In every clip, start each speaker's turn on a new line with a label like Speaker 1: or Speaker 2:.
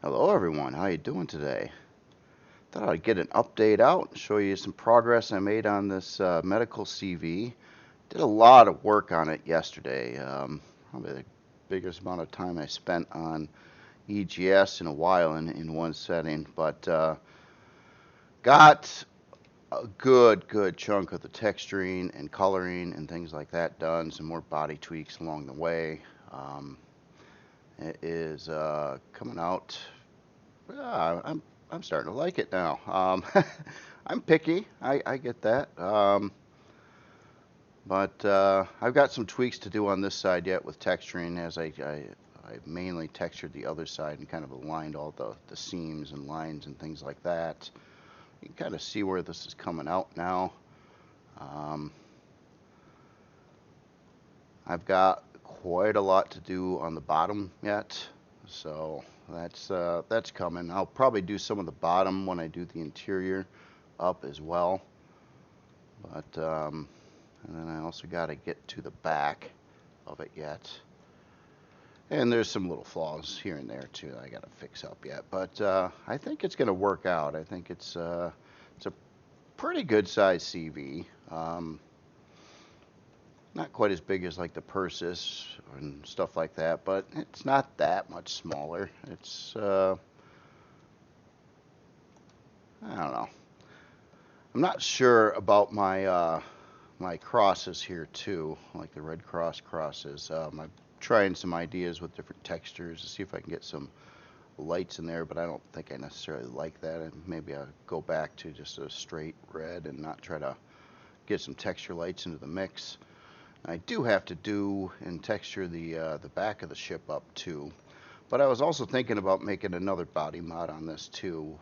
Speaker 1: Hello everyone, how you doing today? Thought I'd get an update out and show you some progress I made on this medical CV. Did a lot of work on it yesterday. Probably the biggest amount of time I spent on EGS in a while in one setting, but got a good chunk of the texturing and coloring and things like that done. Some more body tweaks along the way. Um, it is coming out. I'm starting to like it now. I'm picky. I get that. But I've got some tweaks to do on this side yet with texturing, as I mainly textured the other side and kind of aligned all the seams and lines and things like that. You can kind of see where this is coming out now. Um, I've got quite a lot to do on the bottom yet, so that's coming. I'll probably do some of the bottom when I do the interior up as well. But and then I also got to get to the back of it yet. And there's some little flaws here and there too that I got to fix up yet. But I think it's going to work out. I think it's a pretty good size CV. Not quite as big as like the Persis and stuff like that, but it's not that much smaller. It's I don't know. I'm not sure about my crosses here too, like the Red Cross crosses. I'm trying some ideas with different textures to see if I can get some lights in there, but I don't think I necessarily like that. And maybe I'll go back to just a straight red and not try to get some texture lights into the mix. I do have to do and texture the back of the ship up too. But I was also thinking about making another body mod on this too.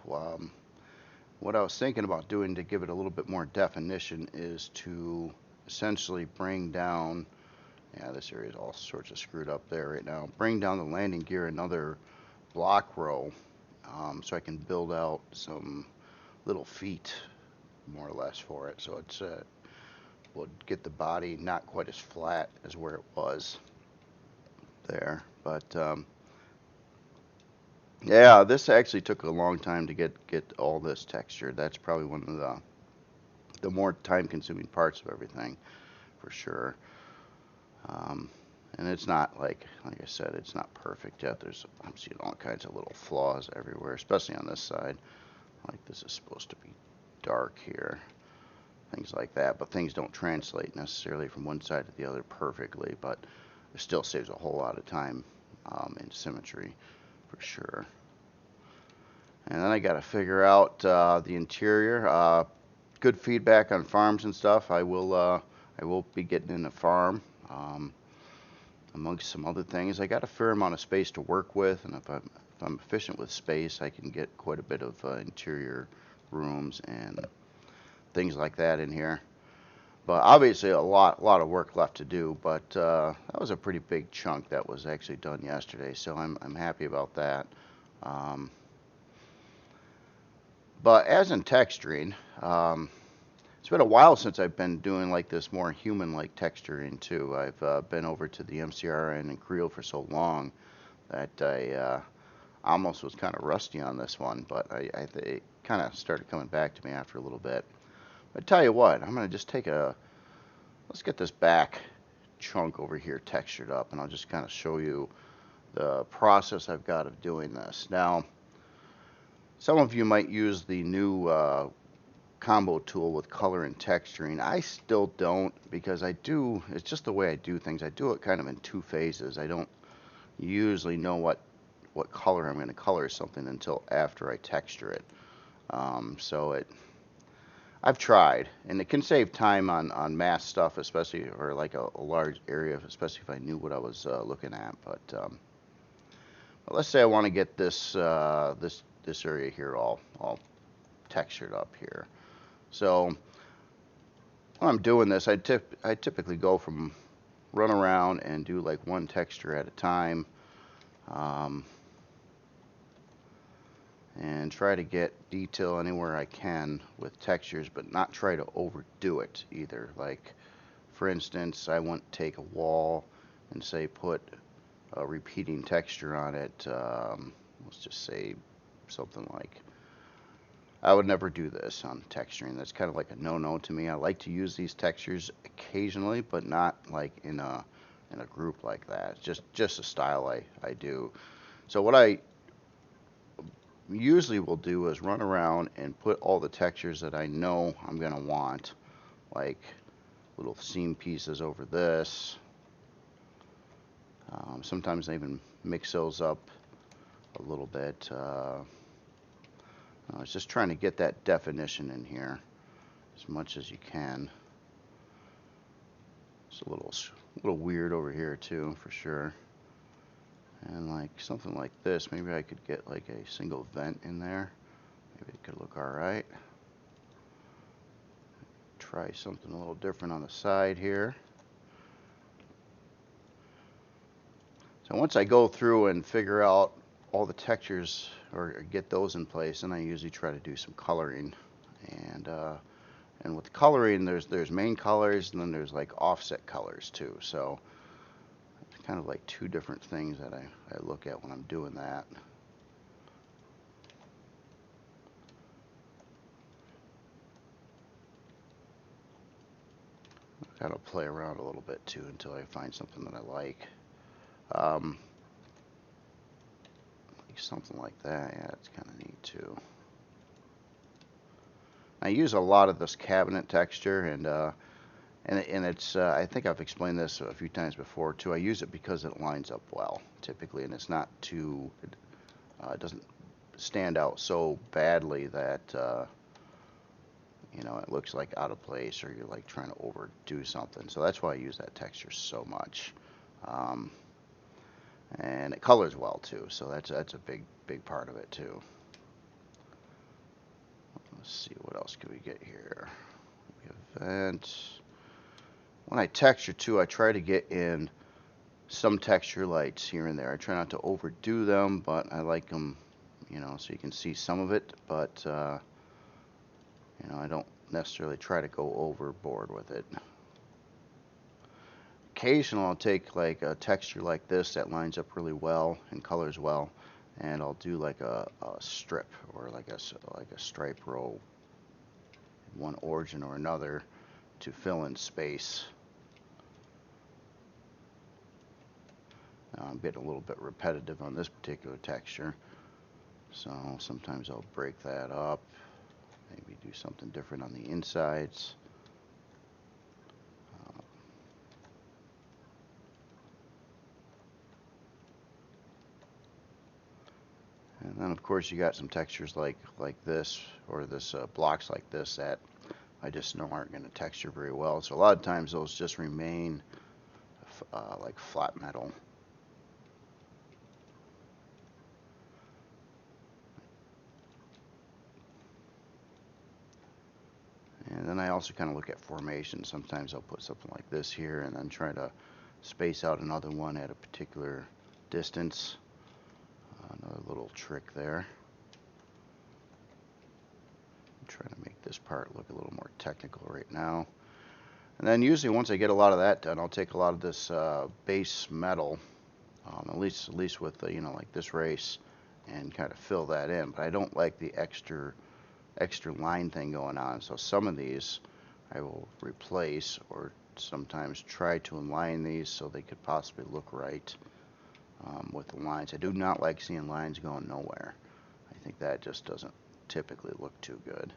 Speaker 1: What I was thinking about doing to give it a little bit more definition is to essentially bring down, yeah, this area is all sorts of screwed up there right now, bring down the landing gear another block row, so I can build out some little feet more or less for it. So it's will get the body not quite as flat as where it was there. But yeah, this actually took a long time to get all this texture. That's probably one of the more time-consuming parts of everything, for sure. Um, and it's not like I said, it's not perfect yet. I'm seeing all kinds of little flaws everywhere, especially on this side. Like this is supposed to be dark here, things like that. But things don't translate necessarily from one side to the other perfectly. But it still saves a whole lot of time in symmetry, for sure. And then I got to figure out the interior. Good feedback on farms and stuff. I will be getting in a farm. Amongst some other things, I got a fair amount of space to work with, and if I'm efficient with space, I can get quite a bit of interior rooms and things like that in here. But obviously, a lot of work left to do. But that was a pretty big chunk that was actually done yesterday, so I'm happy about that. Um, but as in texturing, it's been a while since I've been doing like this more human-like texturing too. I've been over to the MCRN and Creel for so long that I almost was kind of rusty on this one, but it kind of started coming back to me after a little bit. I tell you what, I'm gonna just let's get this back chunk over here textured up, and I'll just kind of show you the process I've got of doing this. Now, some of you might use the new combo tool with color and texturing. I still don't, because it's just the way I do things. I do it kind of in two phases. I don't usually know what color I'm going to color something until after I texture it. I've tried, and it can save time on mass stuff, especially, or like a large area, especially if I knew what I was looking at. But let's say I want to get this area here all textured up here. So when I'm doing this, I typically go from run around and do like one texture at a time, and try to get detail anywhere I can with textures, but not try to overdo it either. Like, for instance, I wouldn't take a wall and say put a repeating texture on it, let's just say something like, I would never do this on texturing. That's kind of like a no-no to me. I like to use these textures occasionally, but not like in a group like that. It's just a style I do. So what I usually will do is run around and put all the textures that I know I'm gonna want, like little seam pieces over this. Sometimes I even mix those up a little bit. I was just trying to get that definition in here as much as you can. It's a little weird over here too, for sure. And like something like this, maybe I could get like a single vent in there. Maybe it could look all right. Try something a little different on the side here. So once I go through and figure out all the textures or get those in place, then I usually try to do some coloring. And with coloring, there's main colors, and then there's like offset colors too. So it's kind of like two different things that I look at when I'm doing that. I kind of play around a little bit too until I find something that I like. Like something like that, yeah, it's kind of neat too. I use a lot of this cabinet texture, and it's I think I've explained this a few times before too. I use it because it lines up well typically, and it's not too it doesn't stand out so badly that you know, it looks like out of place or you're like trying to overdo something. So that's why I use that texture so much. And it colors well too, so that's a big part of it too. Let's see, what else can we get here? We have vent. When I texture too, I try to get in some texture lights here and there. I try not to overdo them, but I like them, you know, so you can see some of it, but you know, I don't necessarily try to go overboard with it. Occasionally I'll take like a texture like this that lines up really well and colors well, and I'll do like a strip or like a stripe row, one origin or another, to fill in space. Now I'm getting a little bit repetitive on this particular texture, so sometimes I'll break that up, maybe do something different on the insides. And then of course you got some textures like this, or this blocks like this that I just know aren't going to texture very well. So a lot of times those just remain like flat metal. And then I also kind of look at formation. Sometimes I'll put something like this here and then try to space out another one at a particular distance. Another little trick there. I'm trying to make this part look a little more technical right now. And then usually once I get a lot of that done, I'll take a lot of this base metal, at least with you know, like this race, and kind of fill that in. But I don't like the extra line thing going on. So some of these I will replace, or sometimes try to align these so they could possibly look right with the lines. I do not like seeing lines going nowhere. I think that just doesn't typically look too good.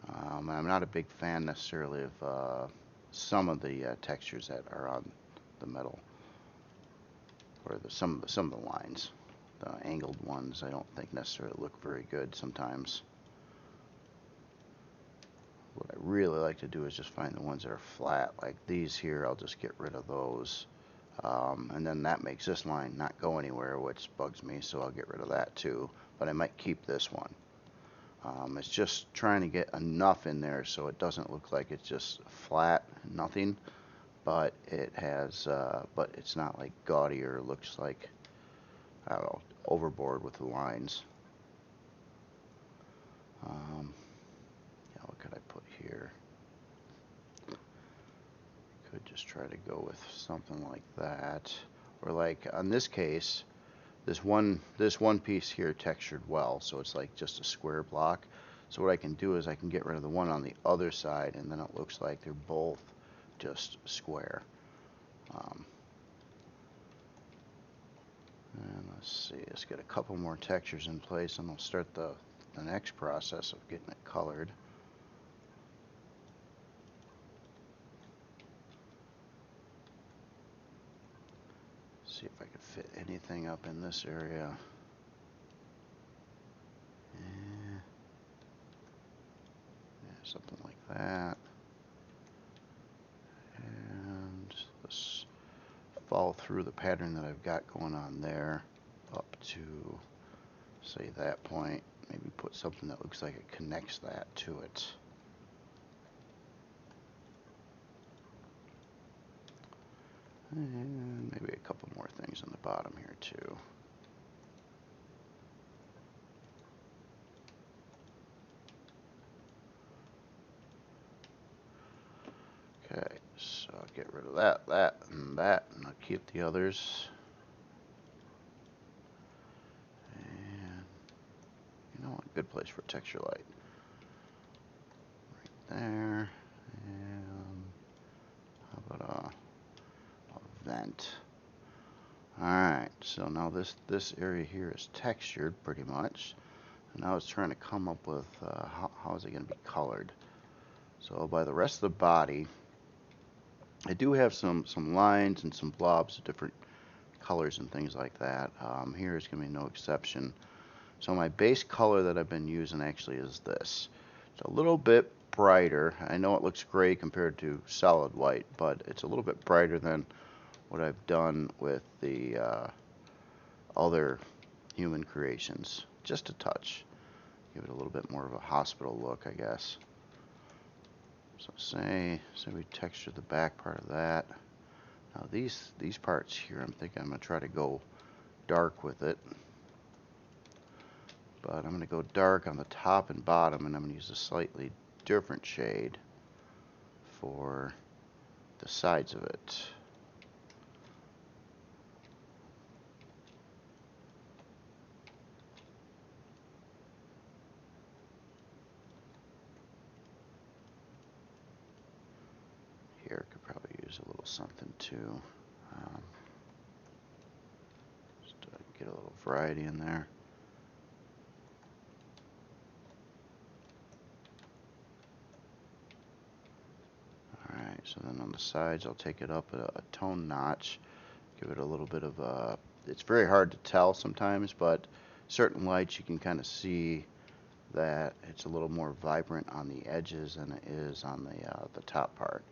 Speaker 1: I'm not a big fan necessarily of some of the textures that are on the metal, or some of the lines. The angled ones I don't think necessarily look very good sometimes. What I really like to do is just find the ones that are flat, like these here. I'll just get rid of those. And then that makes this line not go anywhere, which bugs me, so I'll get rid of that too. But I might keep this one. It's just trying to get enough in there so it doesn't look like it's just flat, nothing, but it has, but it's not like gaudy or looks like, I don't know, overboard with the lines. Yeah, what could I put here? Could just try to go with something like that, or like on this case, this one piece here textured well, so it's like just a square block. So what I can do is I can get rid of the one on the other side, and then it looks like they're both just square. And let's see, let's get a couple more textures in place, and we'll start the next process of getting it colored. See if I can fit anything up in this area. Yeah, something like that. And let's follow through the pattern that I've got going on there up to, say, that point. Maybe put something that looks like it connects that to it. And maybe a couple more things on the bottom here too. Okay, so I'll get rid of that, and I'll keep the others. And you know what? Good place for a texture light. Right there. And how about a vent? Alright, so now this area here is textured pretty much. And now it's trying to come up with how is it going to be colored. So by the rest of the body, I do have some lines and some blobs of different colors and things like that. Here is going to be no exception. So my base color that I've been using actually is this. It's a little bit brighter. I know it looks gray compared to solid white, but it's a little bit brighter than what I've done with the other human creations. Just a touch. Give it a little bit more of a hospital look, I guess. So say we texture the back part of that. Now these parts here, I'm thinking I'm going to try to go dark with it. But I'm going to go dark on the top and bottom, and I'm going to use a slightly different shade for the sides of it. Here could probably use a little something too. Just get a little variety in there. Alright, so then on the sides I'll take it up a tone notch, give it a little bit of a, it's very hard to tell sometimes, but certain lights you can kind of see that it's a little more vibrant on the edges than it is on the top part.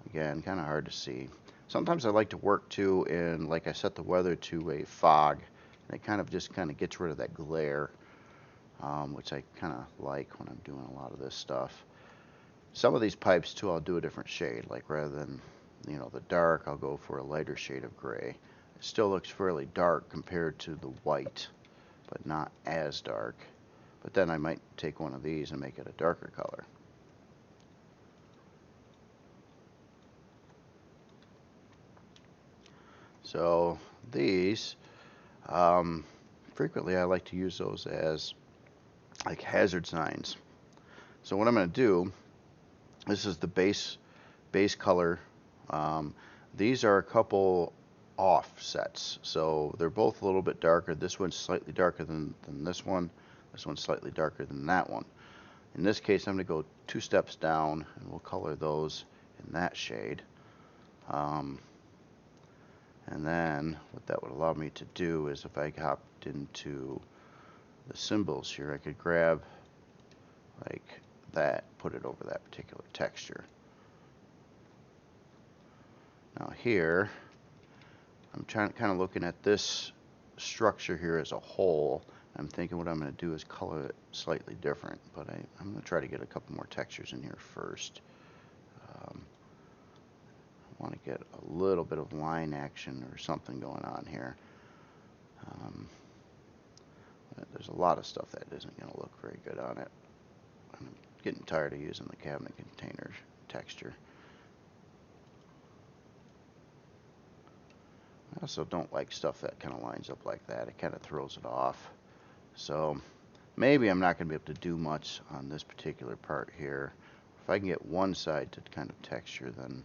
Speaker 1: Again, kind of hard to see. Sometimes I like to work too in, like I set the weather to a fog, and it kind of gets rid of that glare, which I kind of like when I'm doing a lot of this stuff. Some of these pipes too, I'll do a different shade, like rather than, you know, the dark, I'll go for a lighter shade of gray. It still looks fairly dark compared to the white, but not as dark. But then I might take one of these and make it a darker color. So these, frequently I like to use those as like hazard signs. So what I'm going to do, this is the base color. These are a couple offsets, so they're both a little bit darker. This one's slightly darker than this one. This one's slightly darker than that one. In this case, I'm going to go 2 steps down, and we'll color those in that shade. And then what that would allow me to do is if I hopped into the symbols here, I could grab like that, put it over that particular texture. Now here, I'm kind of looking at this structure here as a whole. I'm thinking what I'm going to do is color it slightly different, but I'm going to try to get a couple more textures in here first. I want to get a little bit of line action or something going on here. There's a lot of stuff that isn't going to look very good on it. I'm getting tired of using the cabinet container texture. I also don't like stuff that kind of lines up like that. It kind of throws it off. So maybe I'm not going to be able to do much on this particular part here. If I can get one side to kind of texture, then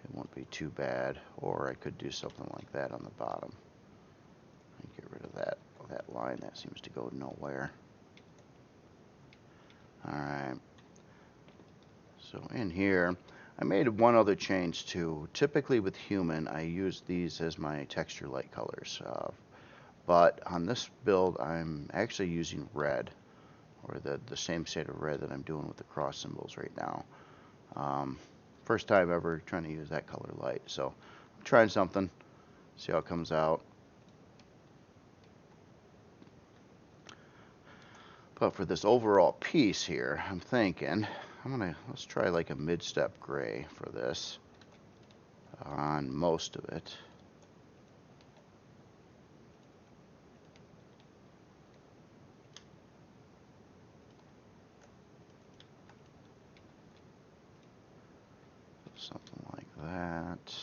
Speaker 1: it won't be too bad. Or I could do something like that on the bottom. And get rid of that line. That seems to go nowhere. Alright. So in here, I made one other change too. Typically with human, I use these as my texture light colors. But on this build, I'm actually using red, or the same shade of red that I'm doing with the cross symbols right now. First time ever trying to use that color light. So I'm trying something, see how it comes out. But for this overall piece here, I'm thinking, let's try like a mid-step gray for this on most of it. Something like that.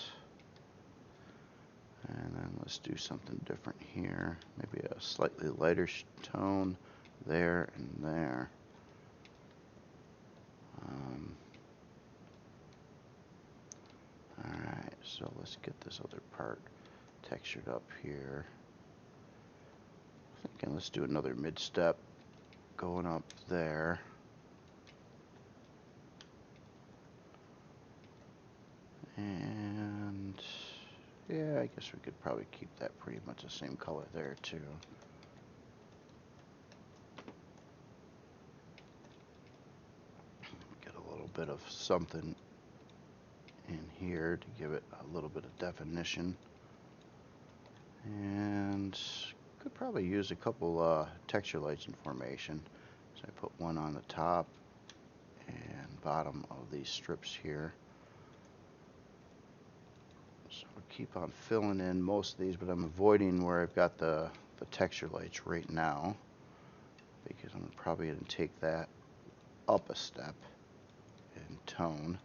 Speaker 1: And then let's do something different here. Maybe a slightly lighter tone there and there. Alright, so let's get this other part textured up here. Thinking let's do another mid-step going up there. And yeah, I guess we could probably keep that pretty much the same color there too. Get a little bit of something in here to give it a little bit of definition. And could probably use a couple texture lights in formation. So I put one on the top and bottom of these strips here. So I'll keep on filling in most of these, but I'm avoiding where I've got the texture lights right now, because I'm probably going to take that up a step in tone.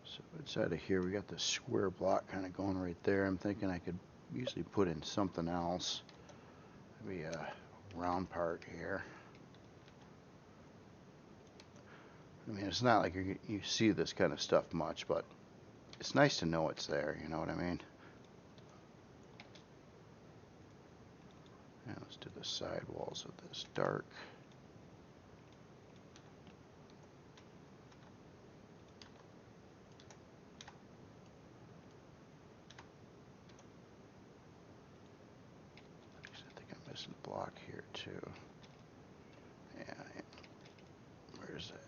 Speaker 1: So inside of here we got this square block kind of going right there. I'm thinking I could usually put in something else. Maybe a round part here. I mean, it's not like you see this kind of stuff much, but it's nice to know it's there, you know what I mean? Yeah, let's do the side walls of this dark. I think I'm missing a block here too. Yeah, where's that?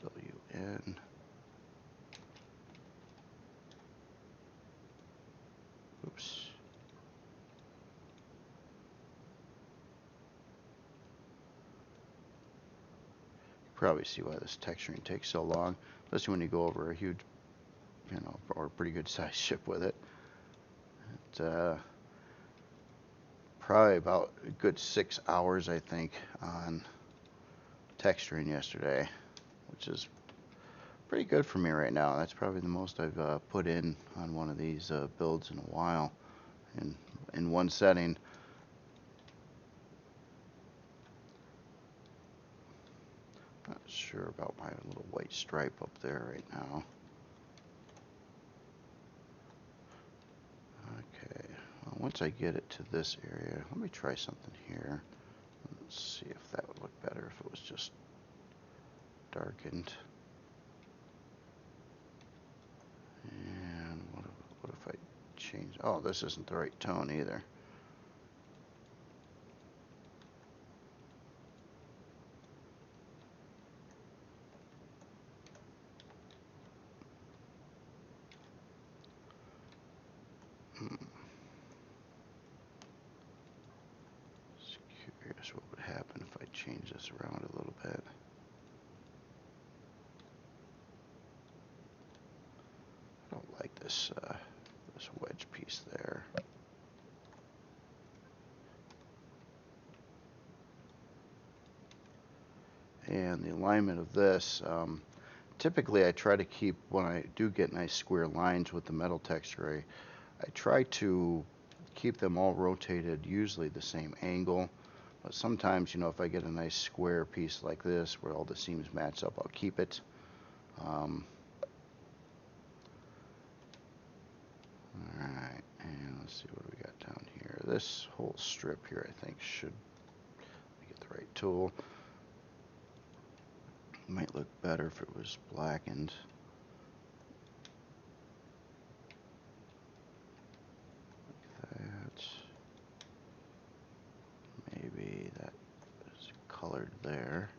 Speaker 1: Fill you in. Oops. Probably see why this texturing takes so long, especially when you go over a huge, or a pretty good sized ship with it. Probably about a good 6 hours, I think, on texturing yesterday, which is pretty good for me right now. That's probably the most I've put in on one of these builds in a while, in one setting. Not sure about my little white stripe up there right now. Okay, well, once I get it to this area, let me try something here. Let's see if that would look better if it was just darkened. And what if I change? Oh, this isn't the right tone either. Just curious what would happen if I change this around a little bit. this this wedge piece there. And the alignment of this, typically I try to keep, when I do get nice square lines with the metal texture, I try to keep them all rotated usually the same angle. But sometimes, you know, if I get a nice square piece like this where all the seams match up, I'll keep it. Alright, and let's see what we got down here. This whole strip here, I think, should get the right tool. Might look better if it was blackened. Like that. Maybe that is colored there.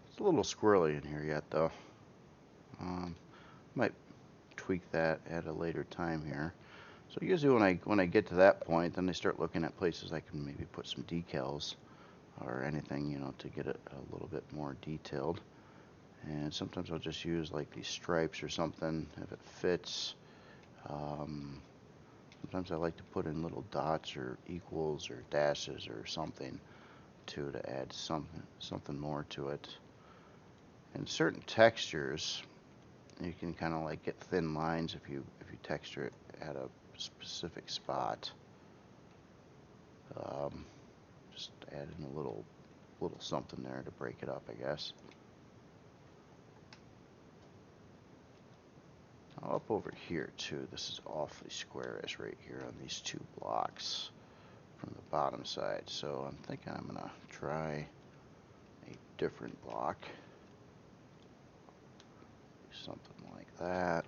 Speaker 1: It's a little squirrely in here yet, though. Might tweak that at a later time here. So usually when I get to that point, then I start looking at places I can maybe put some decals or anything, you know, to get it a little bit more detailed. And sometimes I'll just use like these stripes or something if it fits. Sometimes I like to put in little dots or equals or dashes or something to add something more to it. And certain textures, you can kind of like get thin lines if you texture it at a specific spot. Just add in a little something there to break it up, I guess. Now up over here too, this is awfully squarish right here on these two blocks from the bottom side. So I'm thinking I'm gonna try a different block. Something like that.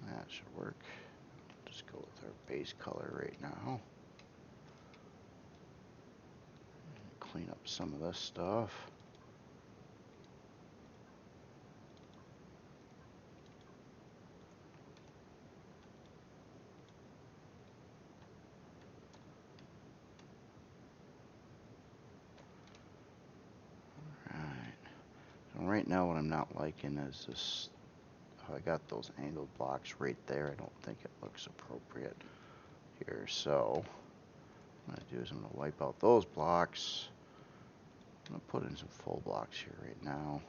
Speaker 1: That should work. Just go with our base color right now. Clean up some of this stuff. Alright. So right now what I'm not liking is this. I got those angled blocks right there. I don't think it looks appropriate here. So what I'm going to do is I'm going to wipe out those blocks. I'm going to put in some full blocks here right now.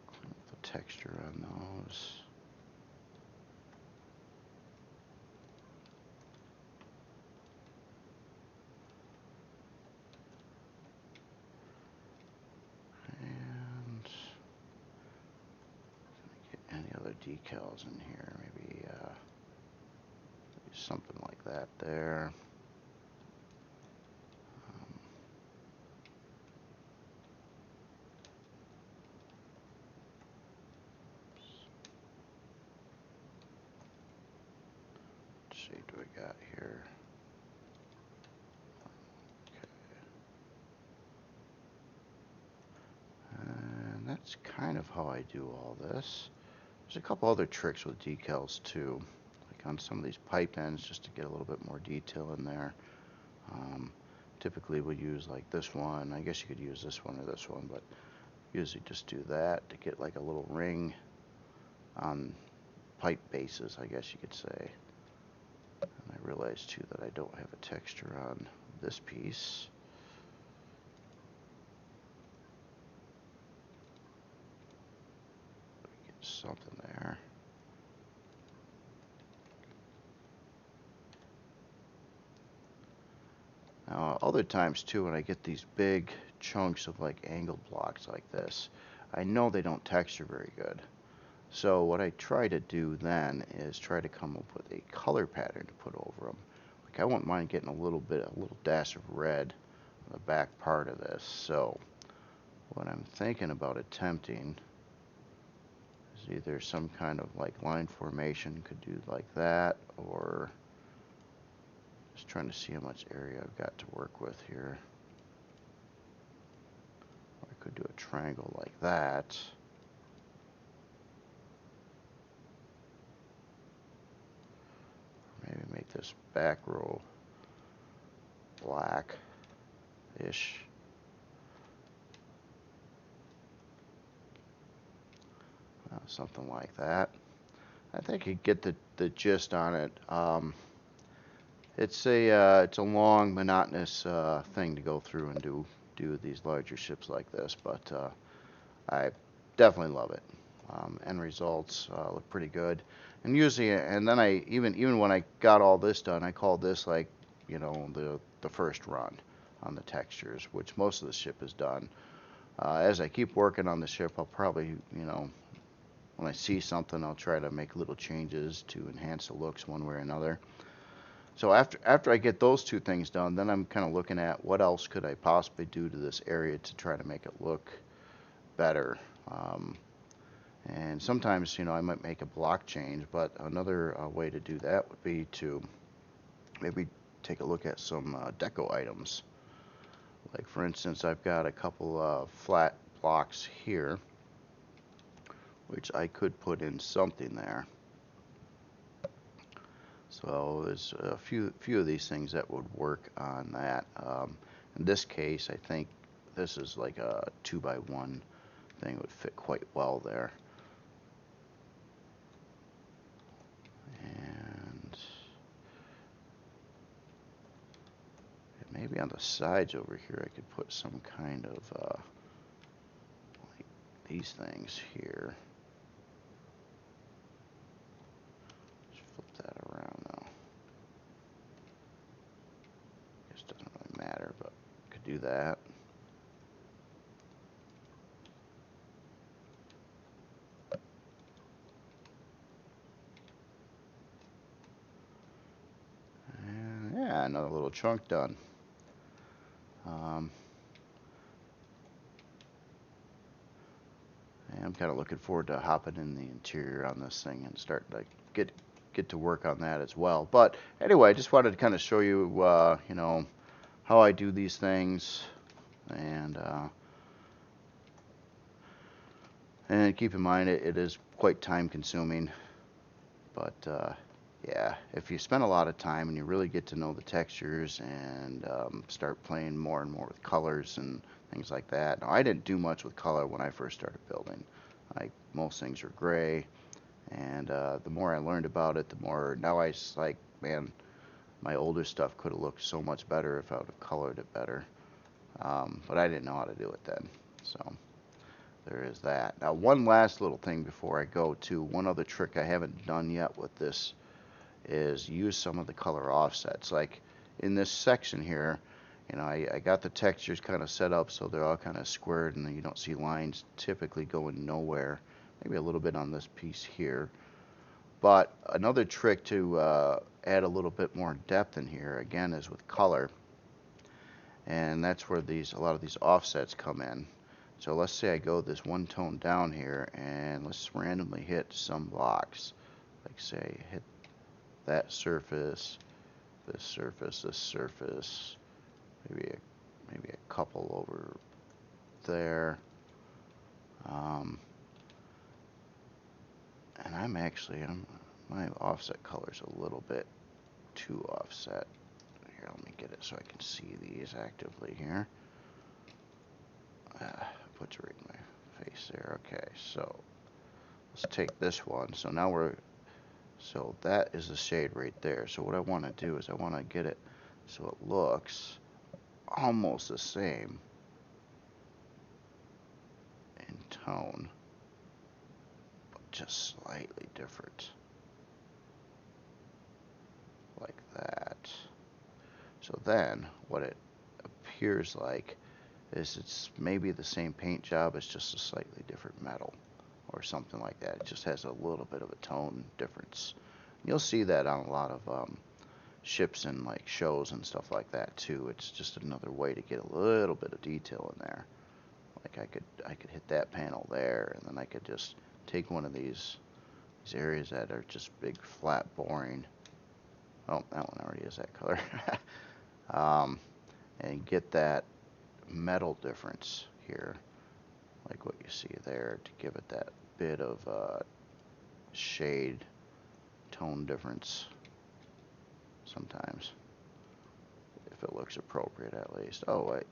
Speaker 1: Clean up the texture on those. And get any other decals in here. Maybe something like that there. What shade do I got here? Okay. And that's kind of how I do all this. There's a couple other tricks with decals too, like on some of these pipe ends, just to get a little bit more detail in there. Typically we'll use like this one. I guess you could use this one or this one, but usually just do that to get like a little ring on pipe bases, I guess you could say. And I realize too that I don't have a texture on this piece. Get something there. Now, other times too, when I get these big chunks of like angled blocks like this, I know they don't texture very good. So what I try to do then is try to come up with a color pattern to put over them. Like I wouldn't mind getting a little dash of red on the back part of this. So what I'm thinking about attempting is either some kind of like line formation, could do like that, or just trying to see how much area I've got to work with here. I Could do a triangle like that. Maybe make this back row black-ish. Something like that. I think you get the gist on it. It's a long, monotonous thing to go through and do these larger ships like this, but I definitely love it. End results look pretty good, and usually, and then I even when I got all this done, I called this, like, you know, the first run on the textures, which most of the ship is done. As I keep working on the ship, I'll probably, you know, when I see something, I'll try to make little changes to enhance the looks one way or another. So after I get those two things done, then I'm kind of looking at what else could I possibly do to this area to try to make it look better. And sometimes, you know, I might make a block change, but another way to do that would be to maybe take a look at some deco items. Like, for instance, I've got a couple of flat blocks here, which I could put in something there. So there's a few of these things that would work on that. In this case, I think this is like a 2x1 thing, would fit quite well there. And maybe on the sides over here, I could put some kind of like these things here. Just flip that around now. Guess it doesn't really matter, but could do that. And yeah, another little trunk done. I'm kind of looking forward to hopping in the interior on this thing and start to get to work on that as well. But anyway, I just wanted to kind of show you, you know, how I do these things, and keep in mind it is quite time consuming. But yeah, if you spend a lot of time and you really get to know the textures and start playing more and more with colors and things like that. Now, I didn't do much with color when I first started building. Like, most things are gray, and the more I learned about it, the more now I like, man, my older stuff could have looked so much better if I would have colored it better. But I didn't know how to do it then, so there is that. Now, one last little thing before I go to one other trick I haven't done yet with this is use some of the color offsets. Like in this section here, you know, I got the textures kind of set up so they're all kind of squared and you don't see lines typically going nowhere. Maybe a little bit on this piece here. But another trick to add a little bit more depth in here, again, is with color. And that's where a lot of these offsets come in. So let's say I go this one tone down here, and let's randomly hit some blocks. Like, say, hit that surface, this surface, this surface, maybe a couple over there. And my offset color's a little bit too offset. Here, let me get it so I can see these actively here. Put it right in my face there. Okay, so let's take this one. So now so that is the shade right there. So what I want to do is I want to get it so it looks almost the same in tone, but just slightly different, like that. So then what it appears like is it's maybe the same paint job, it's just a slightly different metal or something like that. It just has a little bit of a tone difference. You'll see that on a lot of ships and like shows and stuff like that too. It's just another way to get a little bit of detail in there. Like I could hit that panel there, and then I could just take one of these areas that are just big, flat, boring. Oh, that one already is that color. And get that metal difference here. like what you see there, to give it that bit of shade tone difference sometimes, if it looks appropriate at least. Oh wait,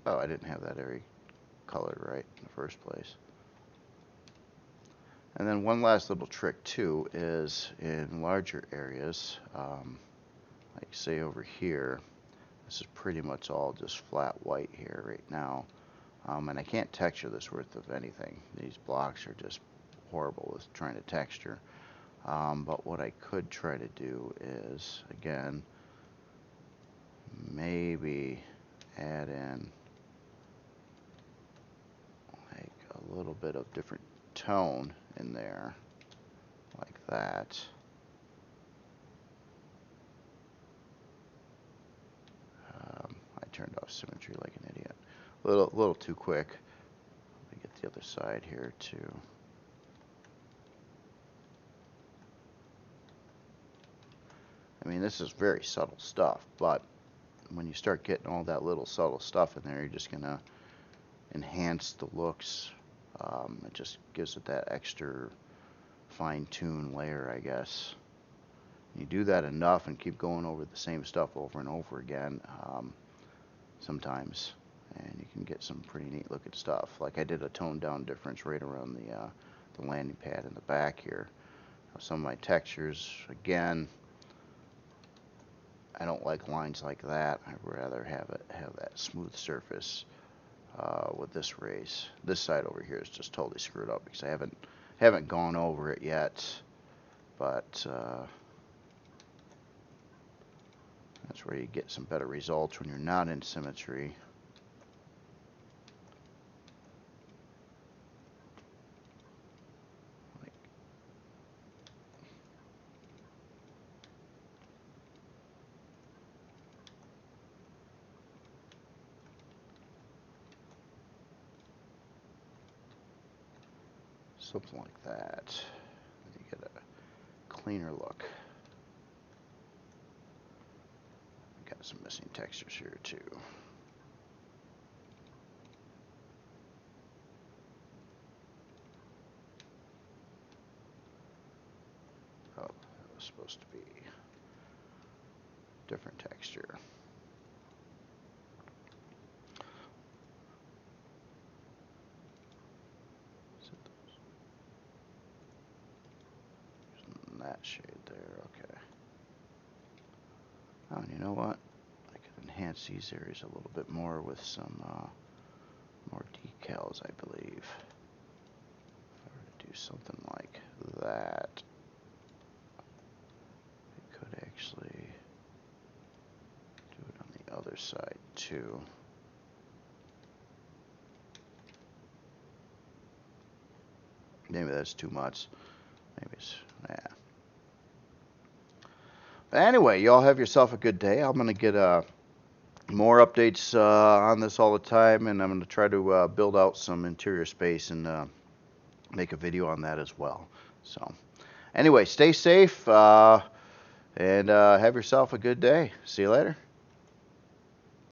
Speaker 1: oh, I didn't have that area colored right in the first place. And then one last little trick too is in larger areas, like say over here, this is pretty much all just flat white here right now. And I can't texture this worth of anything. These blocks are just horrible with trying to texture. But what I could try to do is, again, maybe add in like a little bit of different tone in there, like that. I turned off symmetry like an idiot. A little too quick. Let me get the other side here too. I mean, this is very subtle stuff, but when you start getting all that little subtle stuff in there, you're just gonna enhance the looks. It just gives it that extra fine-tuned layer, I guess. You do that enough and keep going over the same stuff over and over again, sometimes, and you can get some pretty neat looking stuff. Like I did a toned down difference right around the landing pad in the back here. Some of my textures, again, I don't like lines like that. I'd rather have that smooth surface with this race. This side over here is just totally screwed up because I haven't gone over it yet, but that's where you get some better results when you're not in symmetry. Something like that. You get a cleaner look. Got some missing textures here too. Oh, that was supposed to be different texture. That shade there, okay. Oh, and you know what? I could enhance these areas a little bit more with some more decals, I believe. If I were to do something like that, I could actually do it on the other side too. Maybe that's too much. Maybe it's, yeah. But anyway, y'all have yourself a good day. I'm going to get more updates on this all the time, and I'm going to try to build out some interior space and make a video on that as well. So anyway, stay safe and have yourself a good day. See you later.